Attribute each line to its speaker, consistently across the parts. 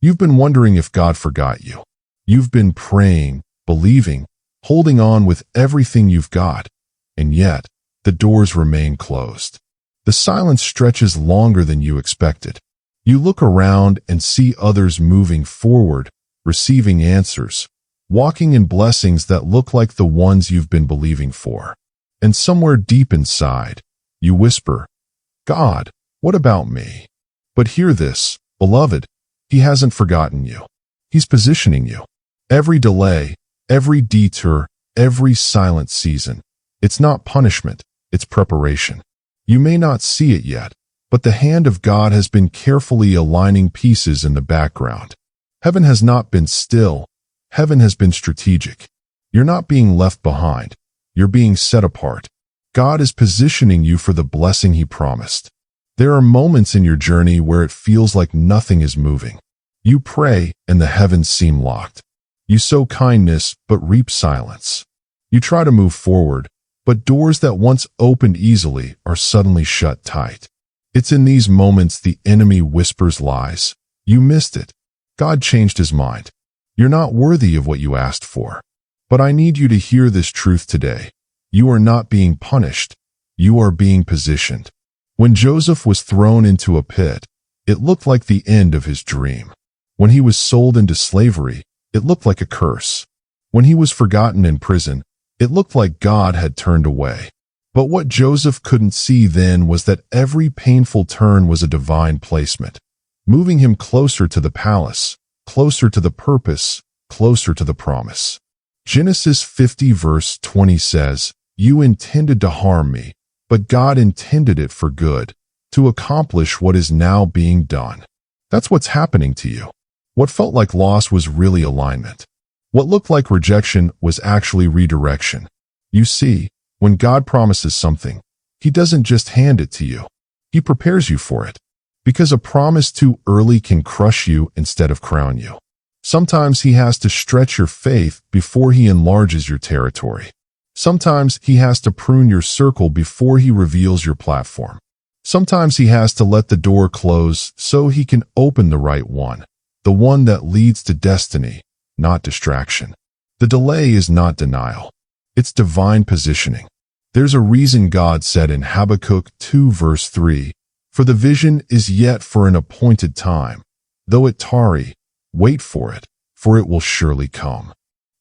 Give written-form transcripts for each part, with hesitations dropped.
Speaker 1: You've been wondering if God forgot you. You've been praying, believing, holding on with everything you've got, and yet the doors remain closed. The silence stretches longer than you expected. You look around and see others moving forward, receiving answers, walking in blessings that look like the ones you've been believing for. And somewhere deep inside, you whisper, God, what about me? But hear this, beloved, He hasn't forgotten you. He's positioning you. Every delay, every detour, every silent season, it's not punishment, it's preparation. You may not see it yet, but the hand of God has been carefully aligning pieces in the background. Heaven has not been still. Heaven has been strategic. You're not being left behind. You're being set apart. God is positioning you for the blessing He promised. There are moments in your journey where it feels like nothing is moving. You pray and the heavens seem locked. You sow kindness but reap silence. You try to move forward, but doors that once opened easily are suddenly shut tight. It's in these moments the enemy whispers lies. You missed it. God changed His mind. You're not worthy of what you asked for. But I need you to hear this truth today. You are not being punished. You are being positioned. When Joseph was thrown into a pit, it looked like the end of his dream. When he was sold into slavery, it looked like a curse. When he was forgotten in prison, it looked like God had turned away. But what Joseph couldn't see then was that every painful turn was a divine placement, moving him closer to the palace, closer to the purpose, closer to the promise. Genesis 50 verse 20 says, "You intended to harm me, but God intended it for good, to accomplish what is now being done." That's what's happening to you. What felt like loss was really alignment. What looked like rejection was actually redirection. You see, when God promises something, He doesn't just hand it to you. He prepares you for it. Because a promise too early can crush you instead of crown you. Sometimes He has to stretch your faith before He enlarges your territory. Sometimes He has to prune your circle before He reveals your platform. Sometimes He has to let the door close so He can open the right one, the one that leads to destiny, not distraction. The delay is not denial. It's divine positioning. There's a reason God said in Habakkuk 2 verse 3, "For the vision is yet for an appointed time. Though it tarry, wait for it, for it will surely come."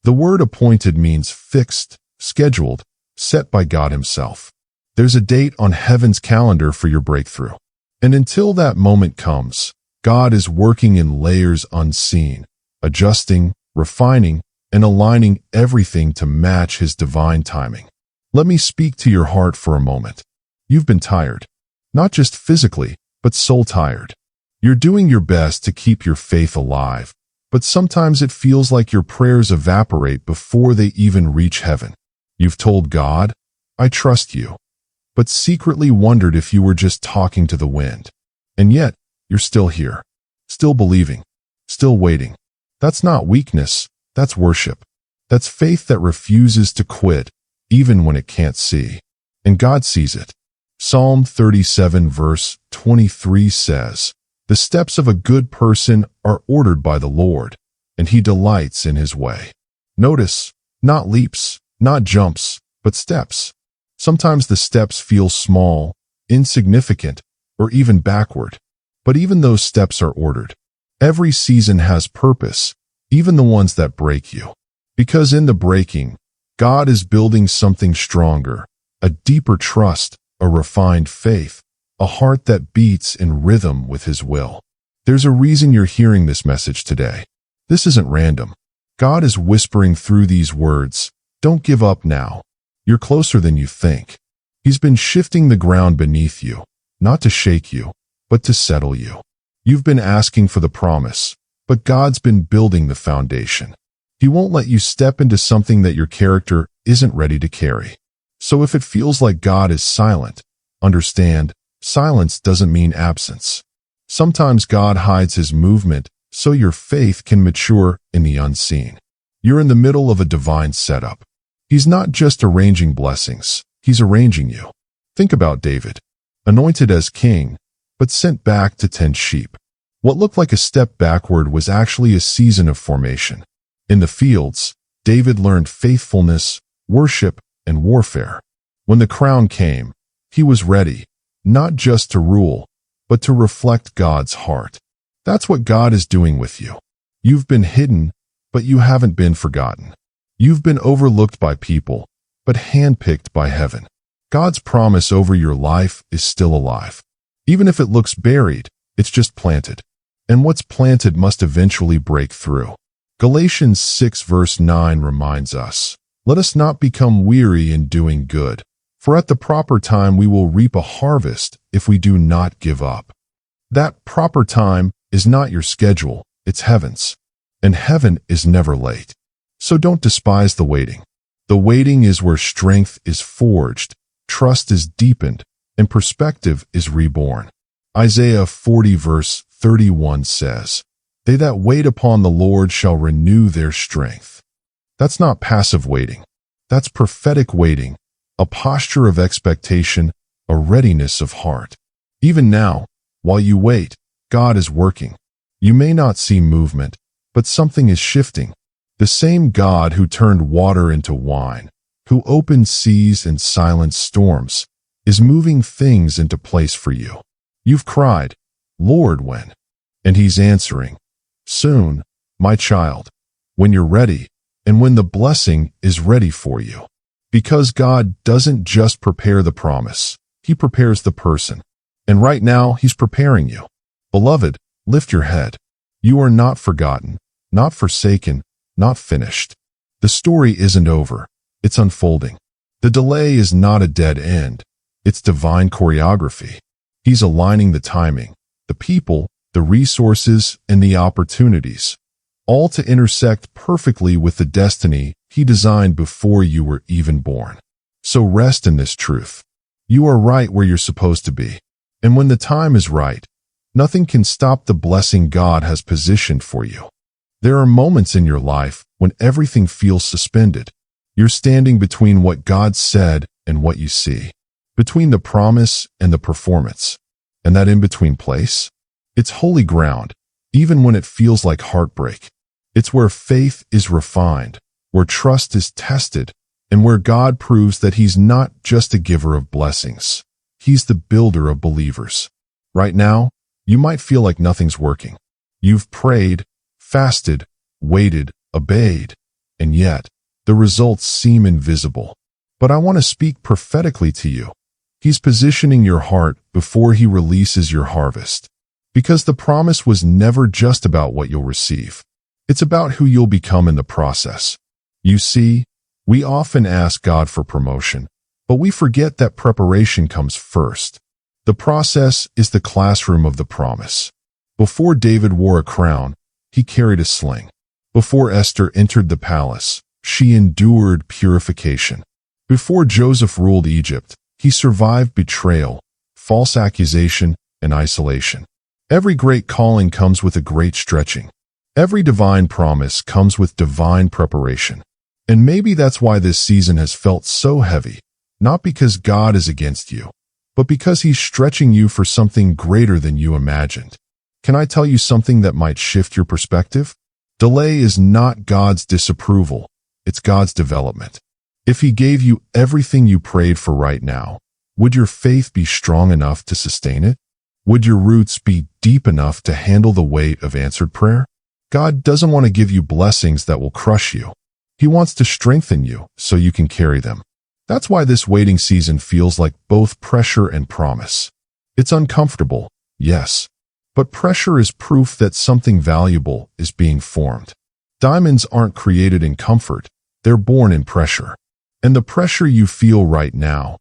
Speaker 1: The word appointed means fixed, scheduled, set by God Himself. There's a date on heaven's calendar for your breakthrough. And until that moment comes, God is working in layers unseen, adjusting, refining, and aligning everything to match His divine timing. Let me speak to your heart for a moment. You've been tired. Not just physically, but soul tired. You're doing your best to keep your faith alive, but sometimes it feels like your prayers evaporate before they even reach heaven. You've told God, "I trust you," but secretly wondered if you were just talking to the wind. And yet, you're still here, still believing, still waiting. That's not weakness, that's worship. That's faith that refuses to quit, even when it can't see. And God sees it. Psalm 37 verse 23 says, "The steps of a good person are ordered by the Lord, and He delights in His way." Notice, not leaps, not jumps, but steps. Sometimes the steps feel small, insignificant, or even backward. But even those steps are ordered. Every season has purpose, even the ones that break you. Because in the breaking, God is building something stronger, a deeper trust, a refined faith, a heart that beats in rhythm with His will. There's a reason you're hearing this message today. This isn't random. God is whispering through these words, "Don't give up now. You're closer than you think." He's been shifting the ground beneath you, not to shake you, but to settle you. You've been asking for the promise, but God's been building the foundation. He won't let you step into something that your character isn't ready to carry. So if it feels like God is silent, understand, silence doesn't mean absence. Sometimes God hides His movement so your faith can mature in the unseen. You're in the middle of a divine setup. He's not just arranging blessings, He's arranging you. Think about David, anointed as king, but sent back to tend sheep. What looked like a step backward was actually a season of formation. In the fields, David learned faithfulness, worship, and warfare. When the crown came, he was ready, not just to rule, but to reflect God's heart. That's what God is doing with you. You've been hidden, but you haven't been forgotten. You've been overlooked by people, but handpicked by heaven. God's promise over your life is still alive. Even if it looks buried, it's just planted. And what's planted must eventually break through. Galatians 6 verse 9 reminds us, "Let us not become weary in doing good, for at the proper time we will reap a harvest if we do not give up." That proper time is not your schedule, it's heaven's. And heaven is never late. So don't despise the waiting. The waiting is where strength is forged, trust is deepened, and perspective is reborn. Isaiah 40 verse 31 says, "They that wait upon the Lord shall renew their strength." That's not passive waiting. That's prophetic waiting, a posture of expectation, a readiness of heart. Even now, while you wait, God is working. You may not see movement, but something is shifting. The same God who turned water into wine, who opened seas and silenced storms, is moving things into place for you. You've cried, "Lord, when?" And he's answering, "Soon, my child, when you're ready, and when the blessing is ready for you." Because God doesn't just prepare the promise, he prepares the person. And right now, he's preparing you. Beloved, lift your head. You are not forgotten, not forsaken, not finished. The story isn't over. It's unfolding. The delay is not a dead end. It's divine choreography. He's aligning the timing, the people, the resources, and the opportunities, all to intersect perfectly with the destiny he designed before you were even born. So rest in this truth. You are right where you're supposed to be. And when the time is right, nothing can stop the blessing God has positioned for you. There are moments in your life when everything feels suspended. You're standing between what God said and what you see, between the promise and the performance. And that in-between place? It's holy ground, even when it feels like heartbreak. It's where faith is refined, where trust is tested, and where God proves that he's not just a giver of blessings. He's the builder of believers. Right now, you might feel like nothing's working. You've prayed, fasted, waited, obeyed, and yet the results seem invisible. But I want to speak prophetically to you. He's positioning your heart before he releases your harvest. Because the promise was never just about what you'll receive. It's about who you'll become in the process. You see, we often ask God for promotion, but we forget that preparation comes first. The process is the classroom of the promise. Before David wore a crown, he carried a sling. Before Esther entered the palace, she endured purification. Before Joseph ruled Egypt, he survived betrayal, false accusation, and isolation. Every great calling comes with a great stretching. Every divine promise comes with divine preparation. And maybe that's why this season has felt so heavy, not because God is against you, but because he's stretching you for something greater than you imagined. Can I tell you something that might shift your perspective? Delay is not God's disapproval, it's God's development. If he gave you everything you prayed for right now, would your faith be strong enough to sustain it? Would your roots be deep enough to handle the weight of answered prayer? God doesn't want to give you blessings that will crush you. He wants to strengthen you so you can carry them. That's why this waiting season feels like both pressure and promise. It's uncomfortable, yes, but pressure is proof that something valuable is being formed. Diamonds aren't created in comfort, they're born in pressure. And the pressure you feel right now,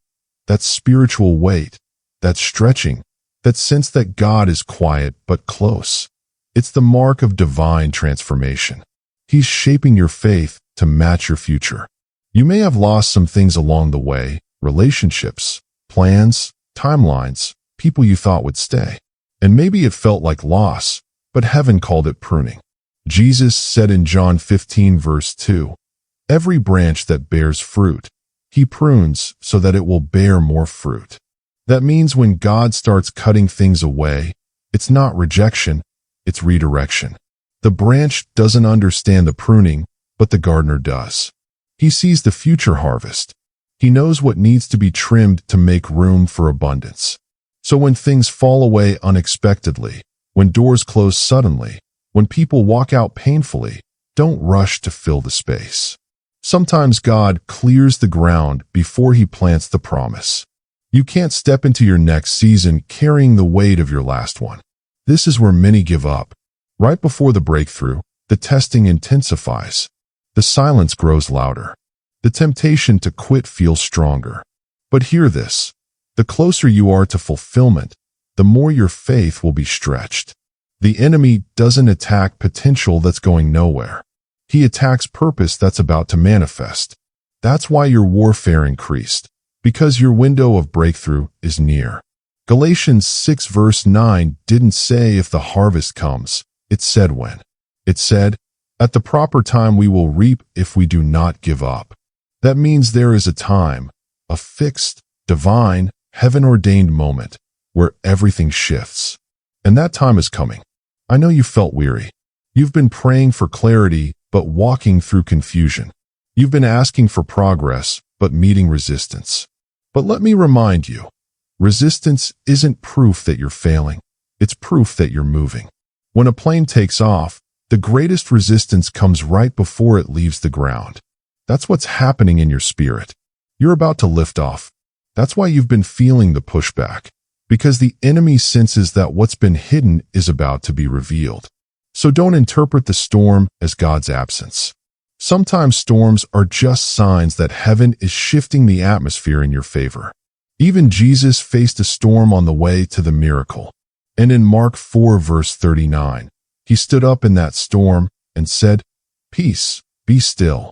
Speaker 1: that spiritual weight, that stretching, that sense that God is quiet but close, it's the mark of divine transformation. He's shaping your faith to match your future. You may have lost some things along the way, relationships, plans, timelines, people you thought would stay. And maybe it felt like loss, but heaven called it pruning. Jesus said in John 15 verse 2, "Every branch that bears fruit, he prunes so that it will bear more fruit." That means when God starts cutting things away, it's not rejection, it's redirection. The branch doesn't understand the pruning, but the gardener does. He sees the future harvest. He knows what needs to be trimmed to make room for abundance. So when things fall away unexpectedly, when doors close suddenly, when people walk out painfully, don't rush to fill the space. Sometimes God clears the ground before He plants the promise. You can't step into your next season carrying the weight of your last one. This is where many give up. Right before the breakthrough, the testing intensifies. The silence grows louder. The temptation to quit feels stronger. But hear this. The closer you are to fulfillment, the more your faith will be stretched. The enemy doesn't attack potential that's going nowhere. He attacks purpose that's about to manifest. That's why your warfare increased, because your window of breakthrough is near. Galatians 6 verse 9 didn't say if the harvest comes, it said when. It said, at the proper time we will reap if we do not give up. That means there is a time, a fixed, divine, heaven-ordained moment, where everything shifts. And that time is coming. I know you felt weary. You've been praying for clarity, but walking through confusion. You've been asking for progress, but meeting resistance. But let me remind you, resistance isn't proof that you're failing. It's proof that you're moving. When a plane takes off, the greatest resistance comes right before it leaves the ground. That's what's happening in your spirit. You're about to lift off. That's why you've been feeling the pushback, because the enemy senses that what's been hidden is about to be revealed. So don't interpret the storm as God's absence. Sometimes storms are just signs that heaven is shifting the atmosphere in your favor. Even Jesus faced a storm on the way to the miracle. And in Mark 4 verse 39, He stood up in that storm and said, "Peace, be still."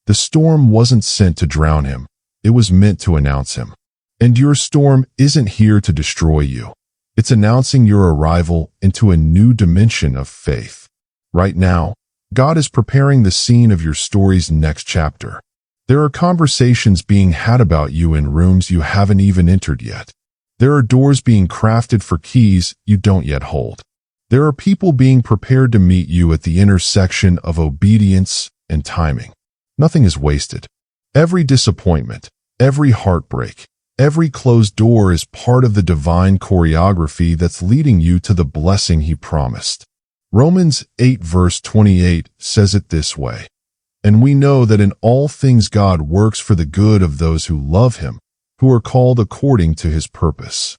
Speaker 1: The storm wasn't sent to drown Him. It was meant to announce Him. And your storm isn't here to destroy you. It's announcing your arrival into a new dimension of faith. Right now, God is preparing the scene of your story's next chapter. There are conversations being had about you in rooms you haven't even entered yet. There are doors being crafted for keys you don't yet hold. There are people being prepared to meet you at the intersection of obedience and timing. Nothing is wasted. Every disappointment, every heartbreak, every closed door is part of the divine choreography that's leading you to the blessing He promised. Romans 8 verse 28 says it this way, "And we know that in all things God works for the good of those who love Him, who are called according to His purpose."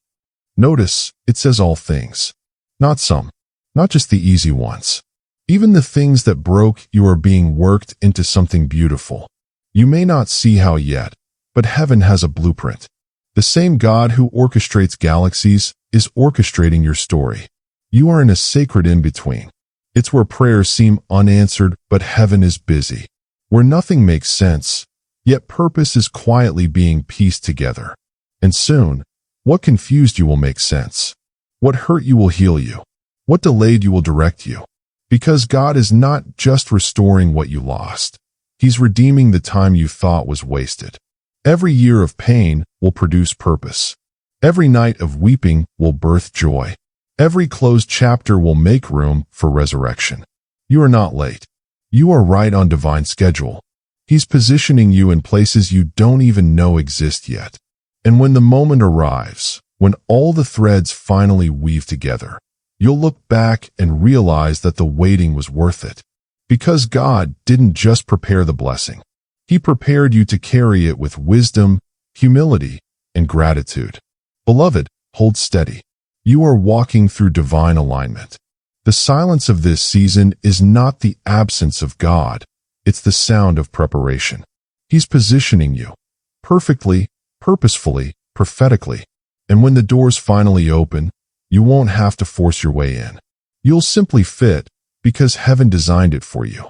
Speaker 1: Notice, it says all things, not some, not just the easy ones. Even the things that broke you are being worked into something beautiful. You may not see how yet, but heaven has a blueprint. The same God who orchestrates galaxies is orchestrating your story. You are in a sacred in-between. It's where prayers seem unanswered, but heaven is busy. Where nothing makes sense, yet purpose is quietly being pieced together. And soon, what confused you will make sense. What hurt you will heal you. What delayed you will direct you. Because God is not just restoring what you lost. He's redeeming the time you thought was wasted. Every year of pain will produce purpose. Every night of weeping will birth joy. Every closed chapter will make room for resurrection. You are not late. You are right on divine schedule. He's positioning you in places you don't even know exist yet. And when the moment arrives, when all the threads finally weave together, you'll look back and realize that the waiting was worth it. Because God didn't just prepare the blessing. He prepared you to carry it with wisdom, humility, and gratitude. Beloved, hold steady. You are walking through divine alignment. The silence of this season is not the absence of God. It's the sound of preparation. He's positioning you perfectly, purposefully, prophetically. And when the doors finally open, you won't have to force your way in. You'll simply fit because heaven designed it for you.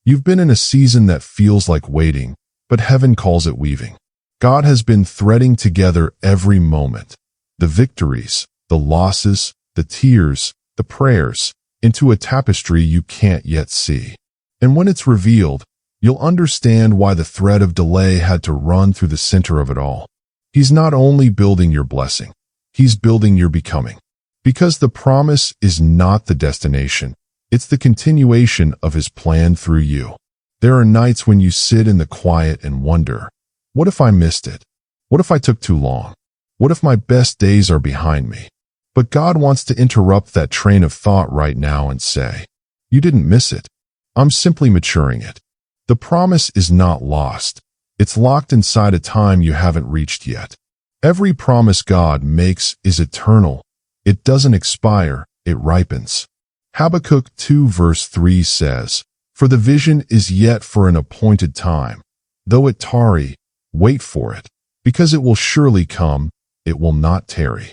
Speaker 1: You've been in a season that feels like waiting, but heaven calls it weaving. God has been threading together every moment, the victories, the losses, the tears, the prayers, into a tapestry you can't yet see. And when it's revealed, you'll understand why the thread of delay had to run through the center of it all. He's not only building your blessing, He's building your becoming. Because the promise is not the destination. It's the continuation of his plan through you. There are nights when you sit in the quiet and wonder, what if I missed it? What if I took too long? What if my best days are behind me? But God wants to interrupt that train of thought right now and say, you didn't miss it. I'm simply maturing it. The promise is not lost. It's locked inside a time you haven't reached yet. Every promise God makes is eternal. It doesn't expire, it ripens. Habakkuk 2 verse 3 says, for the vision is yet for an appointed time. Though it tarry, wait for it, because it will surely come, it will not tarry.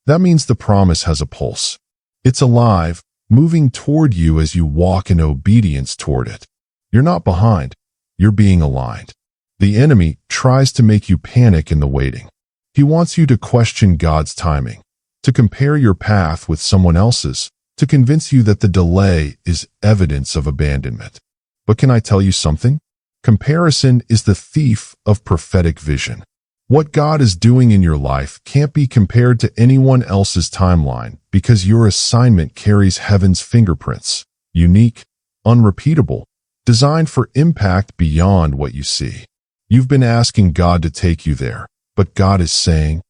Speaker 1: That means the promise has a pulse. It's alive, moving toward you as you walk in obedience toward it. You're not behind, you're being aligned. The enemy tries to make you panic in the waiting. He wants you to question God's timing, to compare your path with someone else's, to convince you that the delay is evidence of abandonment. But can I tell you something? Comparison is the thief of prophetic vision. What God is doing in your life can't be compared to anyone else's timeline because your assignment carries heaven's fingerprints, unique, unrepeatable, designed for impact beyond what you see. You've been asking God to take you there, but God is saying,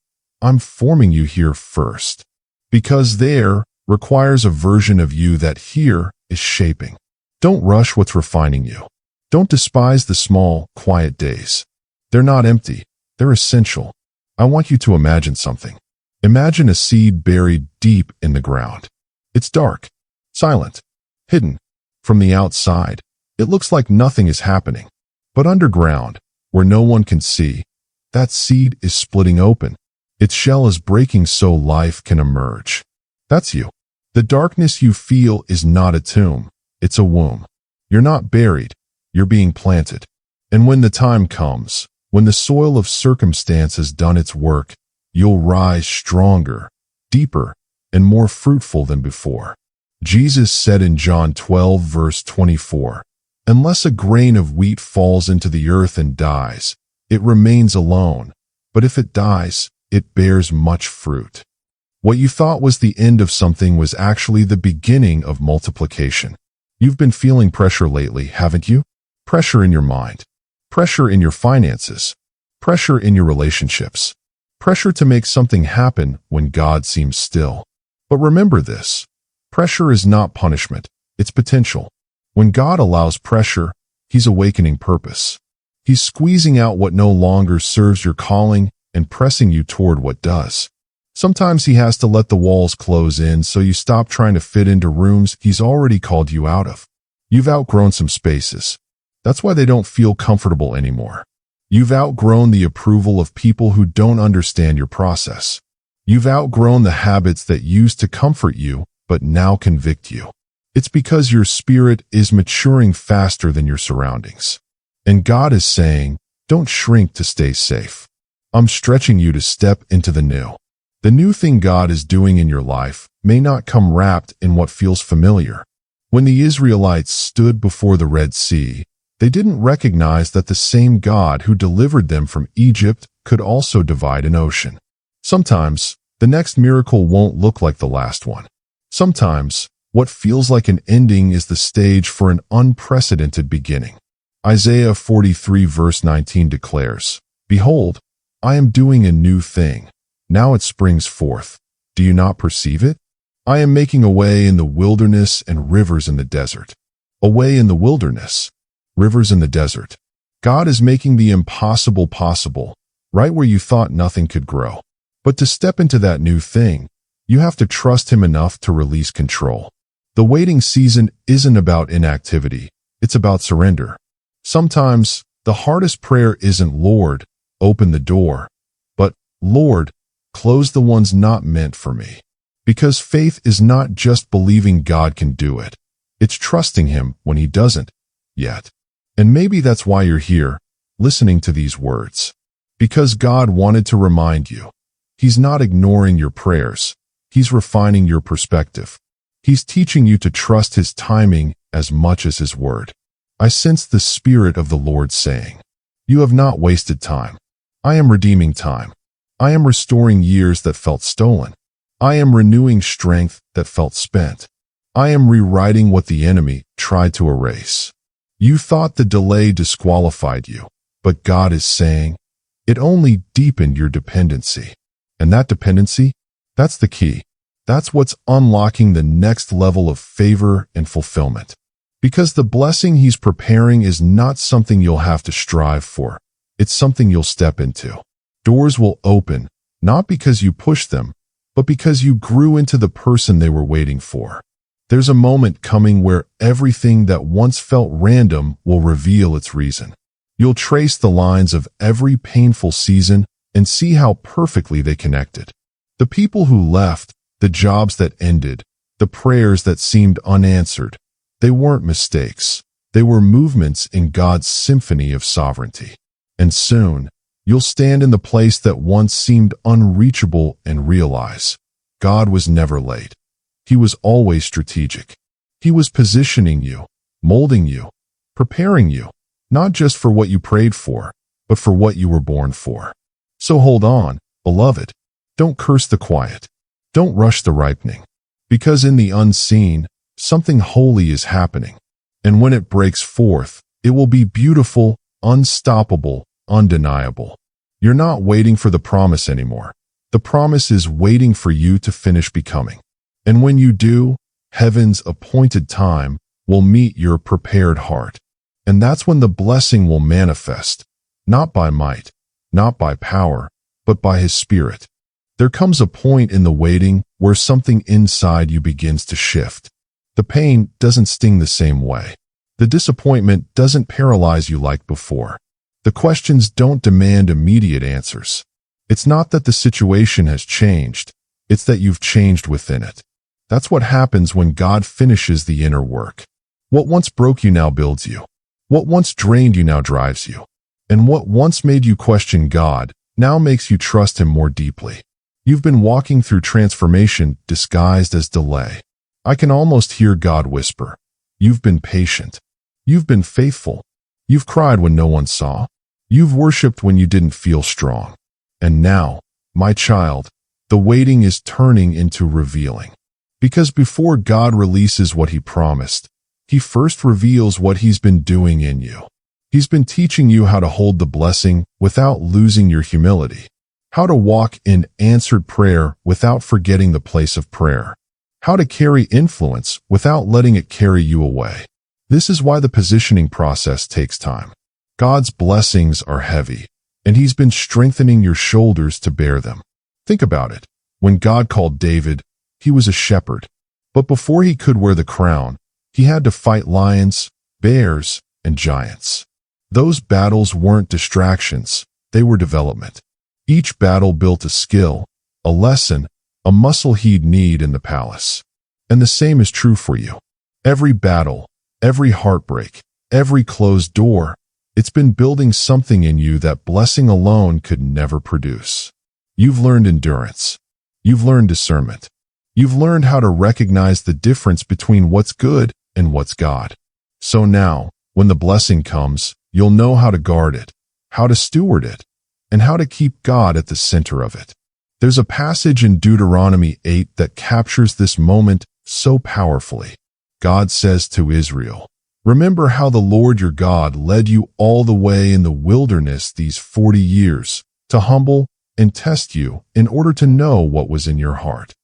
Speaker 1: I'm forming you here first. Because there requires a version of you that here is shaping. Don't rush what's refining you. Don't despise the small, quiet days. They're not empty. They're essential. I want you to imagine something. Imagine a seed buried deep in the ground. It's dark, silent, hidden. From the outside, it looks like nothing is happening. But underground, where no one can see, that seed is splitting open. Its shell is breaking so life can emerge. That's you. The darkness you feel is not a tomb. It's a womb. You're not buried. You're being planted. And when the time comes, when the soil of circumstance has done its work, you'll rise stronger, deeper, and more fruitful than before. Jesus said in John 12 verse 24, unless a grain of wheat falls into the earth and dies, it remains alone, but if it dies, it bears much fruit. What you thought was the end of something was actually the beginning of multiplication. You've been feeling pressure lately, haven't you? Pressure in your mind. Pressure in your finances, pressure in your relationships, pressure to make something happen when God seems still. But remember this, pressure is not punishment, it's potential. When God allows pressure, He's awakening purpose. He's squeezing out what no longer serves your calling and pressing you toward what does. Sometimes He has to let the walls close in so you stop trying to fit into rooms He's already called you out of. You've outgrown some spaces. That's why they don't feel comfortable anymore. You've outgrown the approval of people who don't understand your process. You've outgrown the habits that used to comfort you, but now convict you. It's because your spirit is maturing faster than your surroundings. And God is saying, don't shrink to stay safe. I'm stretching you to step into the new. The new thing God is doing in your life may not come wrapped in what feels familiar. When the Israelites stood before the Red Sea, they didn't recognize that the same God who delivered them from Egypt could also divide an ocean. Sometimes, the next miracle won't look like the last one. Sometimes, what feels like an ending is the stage for an unprecedented beginning. Isaiah 43 verse 19 declares, behold, I am doing a new thing. Now it springs forth. Do you not perceive it? I am making a way in the wilderness and rivers in the desert. A way in the wilderness, rivers in the desert. God is making the impossible possible, right where you thought nothing could grow. But to step into that new thing, you have to trust Him enough to release control. The waiting season isn't about inactivity, it's about surrender. Sometimes, the hardest prayer isn't, Lord, open the door, but, Lord, close the ones not meant for me. Because faith is not just believing God can do it, it's trusting Him when He doesn't yet. And maybe that's why you're here, listening to these words. Because God wanted to remind you. He's not ignoring your prayers. He's refining your perspective. He's teaching you to trust His timing as much as His word. I sense the Spirit of the Lord saying, you have not wasted time. I am redeeming time. I am restoring years that felt stolen. I am renewing strength that felt spent. I am rewriting what the enemy tried to erase. You thought the delay disqualified you, but God is saying, it only deepened your dependency. And that dependency, that's the key. That's what's unlocking the next level of favor and fulfillment. Because the blessing He's preparing is not something you'll have to strive for. It's something you'll step into. Doors will open, not because you pushed them, but because you grew into the person they were waiting for. There's a moment coming where everything that once felt random will reveal its reason. You'll trace the lines of every painful season and see how perfectly they connected. The people who left, the jobs that ended, the prayers that seemed unanswered, they weren't mistakes. They were movements in God's symphony of sovereignty. And soon, you'll stand in the place that once seemed unreachable and realize God was never late. He was always strategic. He was positioning you, molding you, preparing you, not just for what you prayed for, but for what you were born for. So hold on, beloved. Don't curse the quiet. Don't rush the ripening. Because in the unseen, something holy is happening. And when it breaks forth, it will be beautiful, unstoppable, undeniable. You're not waiting for the promise anymore. The promise is waiting for you to finish becoming. And when you do, heaven's appointed time will meet your prepared heart. And that's when the blessing will manifest, not by might, not by power, but by His Spirit. There comes a point in the waiting where something inside you begins to shift. The pain doesn't sting the same way. The disappointment doesn't paralyze you like before. The questions don't demand immediate answers. It's not that the situation has changed, it's that you've changed within it. That's what happens when God finishes the inner work. What once broke you now builds you. What once drained you now drives you. And what once made you question God now makes you trust Him more deeply. You've been walking through transformation disguised as delay. I can almost hear God whisper, you've been patient. You've been faithful. You've cried when no one saw. You've worshipped when you didn't feel strong. And now, my child, the waiting is turning into revealing. Because before God releases what He promised, He first reveals what He's been doing in you. He's been teaching you how to hold the blessing without losing your humility, how to walk in answered prayer without forgetting the place of prayer, how to carry influence without letting it carry you away. This is why the positioning process takes time. God's blessings are heavy, and He's been strengthening your shoulders to bear them. Think about it. When God called David, he was a shepherd. But before he could wear the crown, he had to fight lions, bears, and giants. Those battles weren't distractions, they were development. Each battle built a skill, a lesson, a muscle he'd need in the palace. And the same is true for you. Every battle, every heartbreak, every closed door, it's been building something in you that blessing alone could never produce. You've learned endurance. You've learned discernment. You've learned how to recognize the difference between what's good and what's God. So now, when the blessing comes, you'll know how to guard it, how to steward it, and how to keep God at the center of it. There's a passage in Deuteronomy 8 that captures this moment so powerfully. God says to Israel, "Remember how the Lord your God led you all the way in the wilderness these 40 years, to humble and test you in order to know what was in your heart."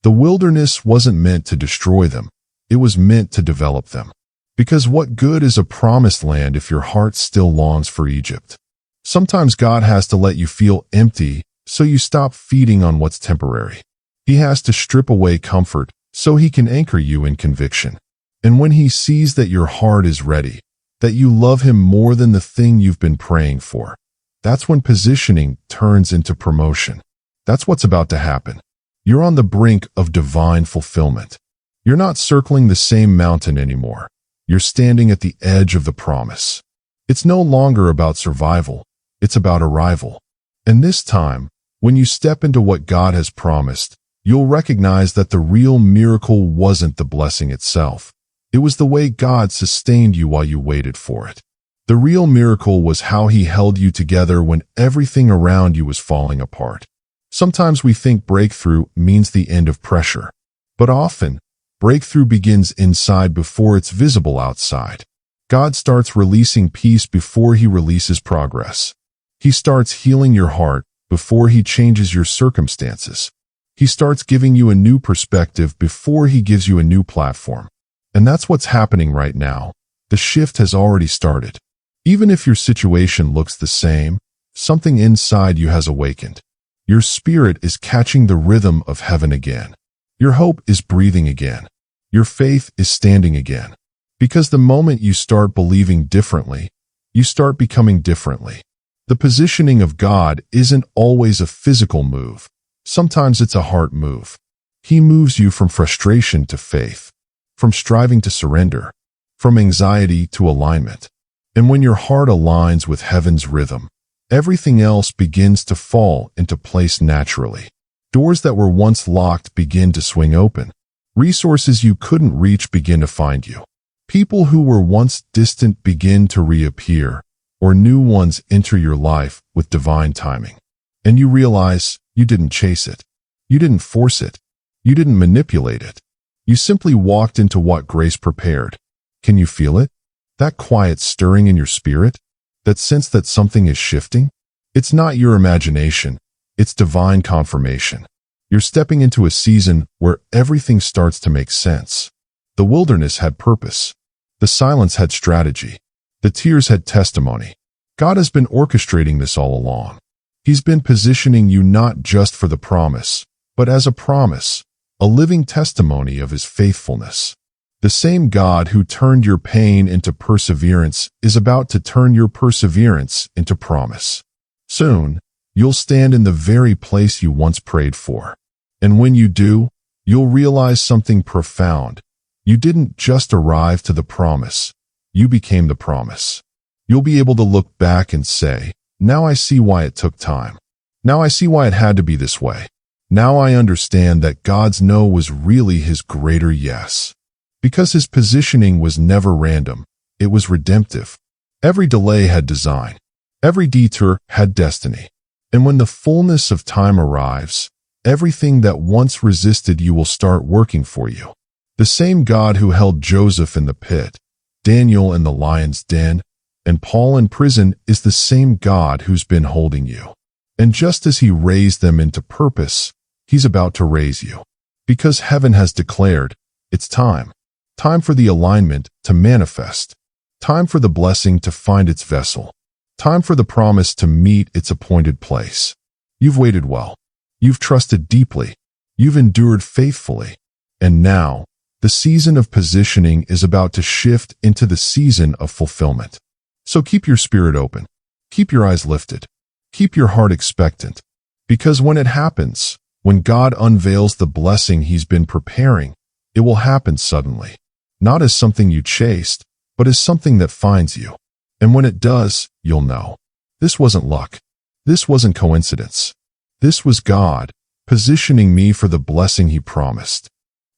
Speaker 1: The wilderness wasn't meant to destroy them. It was meant to develop them. Because what good is a promised land if your heart still longs for Egypt? Sometimes God has to let you feel empty so you stop feeding on what's temporary. He has to strip away comfort so He can anchor you in conviction. And when He sees that your heart is ready, that you love Him more than the thing you've been praying for, that's when positioning turns into promotion. That's what's about to happen. You're on the brink of divine fulfillment. You're not circling the same mountain anymore. You're standing at the edge of the promise. It's no longer about survival. It's about arrival. And this time, when you step into what God has promised, you'll recognize that the real miracle wasn't the blessing itself. It was the way God sustained you while you waited for it. The real miracle was how He held you together when everything around you was falling apart. Sometimes we think breakthrough means the end of pressure, but often, breakthrough begins inside before it's visible outside. God starts releasing peace before He releases progress. He starts healing your heart before He changes your circumstances. He starts giving you a new perspective before He gives you a new platform. And that's what's happening right now. The shift has already started. Even if your situation looks the same, something inside you has awakened. Your spirit is catching the rhythm of heaven again. Your hope is breathing again. Your faith is standing again. Because the moment you start believing differently, you start becoming differently. The positioning of God isn't always a physical move. Sometimes it's a heart move. He moves you from frustration to faith, from striving to surrender, from anxiety to alignment. And when your heart aligns with heaven's rhythm, everything else begins to fall into place naturally. Doors that were once locked begin to swing open. Resources you couldn't reach begin to find you. People who were once distant begin to reappear, or new ones enter your life with divine timing. And you realize you didn't chase it. You didn't force it. You didn't manipulate it. You simply walked into what grace prepared. Can you feel it? That quiet stirring in your spirit? That sense that something is shifting? It's not your imagination. It's divine confirmation. You're stepping into a season where everything starts to make sense. The wilderness had purpose. The silence had strategy. The tears had testimony. God has been orchestrating this all along. He's been positioning you not just for the promise, but as a promise, a living testimony of His faithfulness. The same God who turned your pain into perseverance is about to turn your perseverance into promise. Soon, you'll stand in the very place you once prayed for. And when you do, you'll realize something profound. You didn't just arrive to the promise. You became the promise. You'll be able to look back and say, now I see why it took time. Now I see why it had to be this way. Now I understand that God's no was really His greater yes. Because His positioning was never random, it was redemptive. Every delay had design. Every detour had destiny. And when the fullness of time arrives, everything that once resisted you will start working for you. The same God who held Joseph in the pit, Daniel in the lion's den, and Paul in prison is the same God who's been holding you. And just as He raised them into purpose, He's about to raise you. Because heaven has declared, it's time. Time for the alignment to manifest. Time for the blessing to find its vessel. Time for the promise to meet its appointed place. You've waited well. You've trusted deeply. You've endured faithfully. And now, the season of positioning is about to shift into the season of fulfillment. So keep your spirit open. Keep your eyes lifted. Keep your heart expectant. Because when it happens, when God unveils the blessing He's been preparing, it will happen suddenly. Not as something you chased, but as something that finds you. And when it does, you'll know. This wasn't luck. This wasn't coincidence. This was God positioning me for the blessing He promised.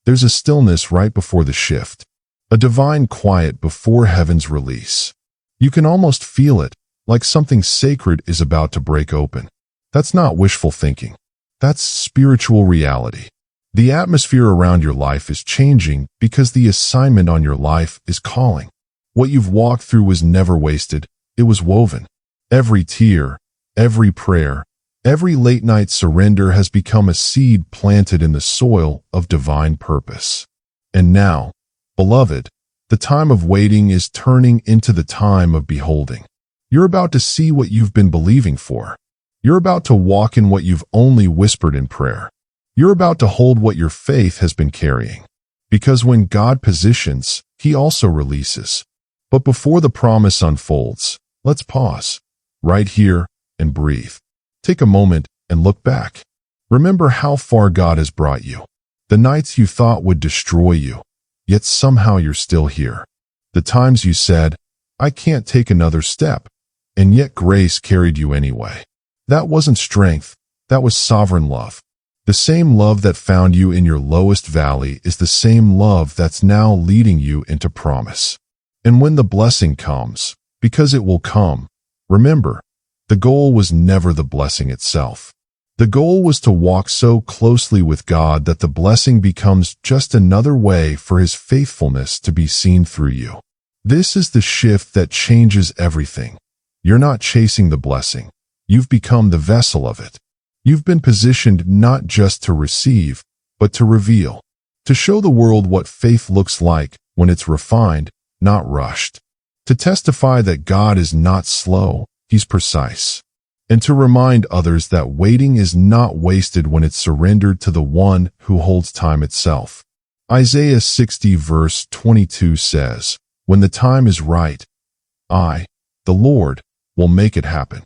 Speaker 1: There's a stillness right before the shift, a divine quiet before heaven's release. You can almost feel it, like something sacred is about to break open. That's not wishful thinking. That's spiritual reality. The atmosphere around your life is changing because the assignment on your life is calling. What you've walked through was never wasted. It was woven. Every tear, every prayer, every late-night surrender has become a seed planted in the soil of divine purpose. And now, beloved, the time of waiting is turning into the time of beholding. You're about to see what you've been believing for. You're about to walk in what you've only whispered in prayer. You're about to hold what your faith has been carrying. Because when God positions, He also releases. But before the promise unfolds, let's pause, right here, and breathe. Take a moment and look back. Remember how far God has brought you. The nights you thought would destroy you, yet somehow you're still here. The times you said, I can't take another step, and yet grace carried you anyway. That wasn't strength, that was sovereign love. The same love that found you in your lowest valley is the same love that's now leading you into promise. And when the blessing comes, because it will come, remember, the goal was never the blessing itself. The goal was to walk so closely with God that the blessing becomes just another way for His faithfulness to be seen through you. This is the shift that changes everything. You're not chasing the blessing. You've become the vessel of it. You've been positioned not just to receive, but to reveal, to show the world what faith looks like when it's refined, not rushed, to testify that God is not slow, He's precise, and to remind others that waiting is not wasted when it's surrendered to the one who holds time itself. Isaiah 60 verse 22 says, "When the time is right, I, the Lord, will make it happen."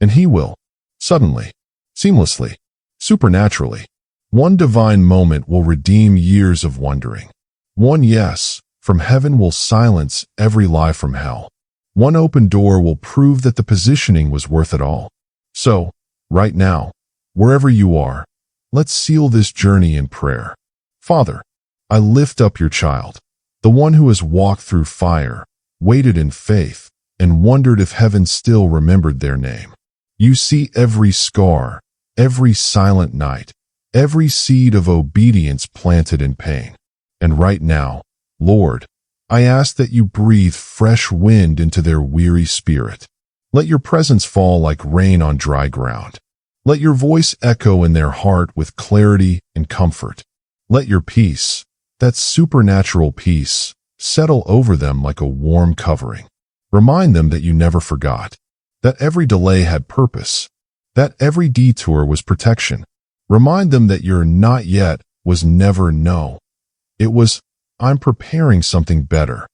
Speaker 1: And He will, suddenly, seamlessly, supernaturally. One divine moment will redeem years of wondering. One yes from heaven will silence every lie from hell. One open door will prove that the positioning was worth it all. So, right now, wherever you are, let's seal this journey in prayer. Father, I lift up your child, the one who has walked through fire, waited in faith, and wondered if heaven still remembered their name. You see every scar, every silent night, every seed of obedience planted in pain. And right now, Lord, I ask that you breathe fresh wind into their weary spirit. Let your presence fall like rain on dry ground. Let your voice echo in their heart with clarity and comfort. Let your peace, that supernatural peace, settle over them like a warm covering. Remind them that you never forgot, that every delay had purpose, that every detour was protection. Remind them that your not yet was never no. It was, I'm preparing something better.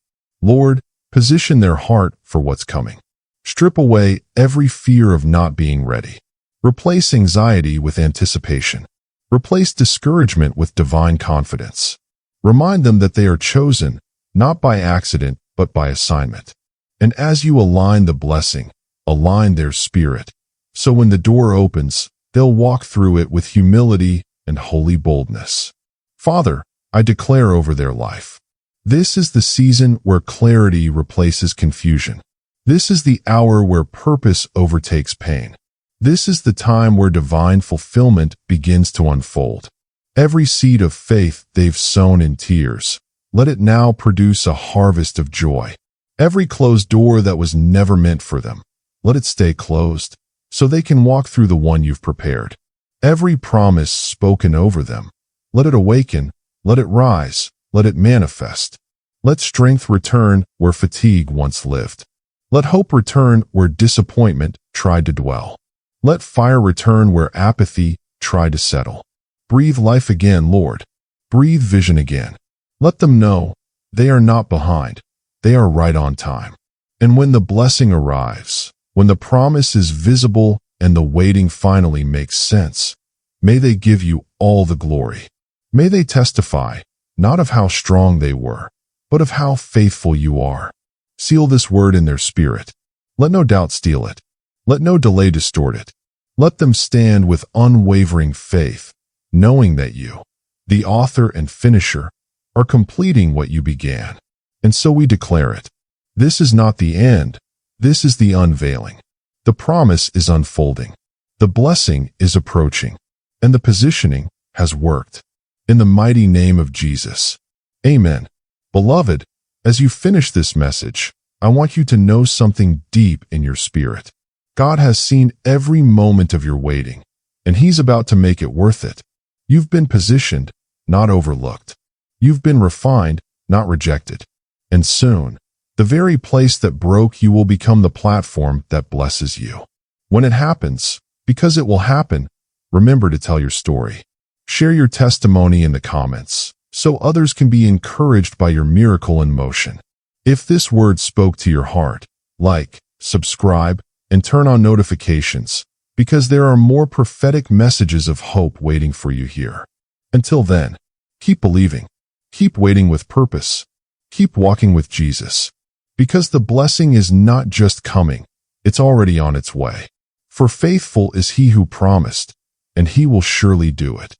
Speaker 1: Lord, position their heart for what's coming. Strip away every fear of not being ready. Replace anxiety with anticipation. Replace discouragement with divine confidence. Remind them that they are chosen, not by accident, but by assignment. And as you align the blessing, align their spirit, so when the door opens, they'll walk through it with humility and holy boldness. Father, I declare over their life, this is the season where clarity replaces confusion. This is the hour where purpose overtakes pain. This is the time where divine fulfillment begins to unfold. Every seed of faith they've sown in tears, let it now produce a harvest of joy. Every closed door that was never meant for them, let it stay closed, so they can walk through the one you've prepared. Every promise spoken over them, let it awaken, let it rise, let it manifest. Let strength return where fatigue once lived. Let hope return where disappointment tried to dwell. Let fire return where apathy tried to settle. Breathe life again, Lord. Breathe vision again. Let them know they are not behind. They are right on time. And when the blessing arrives, when the promise is visible and the waiting finally makes sense, may they give you all the glory. May they testify, not of how strong they were, but of how faithful you are. Seal this word in their spirit. Let no doubt steal it. Let no delay distort it. Let them stand with unwavering faith, knowing that you, the author and finisher, are completing what you began. And so we declare it. This is not the end. This is the unveiling. The promise is unfolding. The blessing is approaching. And the positioning has worked. In the mighty name of Jesus. Amen. Beloved, as you finish this message, I want you to know something deep in your spirit. God has seen every moment of your waiting, and He's about to make it worth it. You've been positioned, not overlooked. You've been refined, not rejected. And soon, the very place that broke you will become the platform that blesses you. When it happens, because it will happen, remember to tell your story. Share your testimony in the comments, so others can be encouraged by your miracle in motion. If this word spoke to your heart, like, subscribe, and turn on notifications, because there are more prophetic messages of hope waiting for you here. Until then, keep believing, keep waiting with purpose, keep walking with Jesus, because the blessing is not just coming, it's already on its way. For faithful is He who promised, and He will surely do it.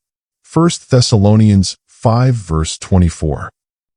Speaker 1: 1 Thessalonians 5 verse 24.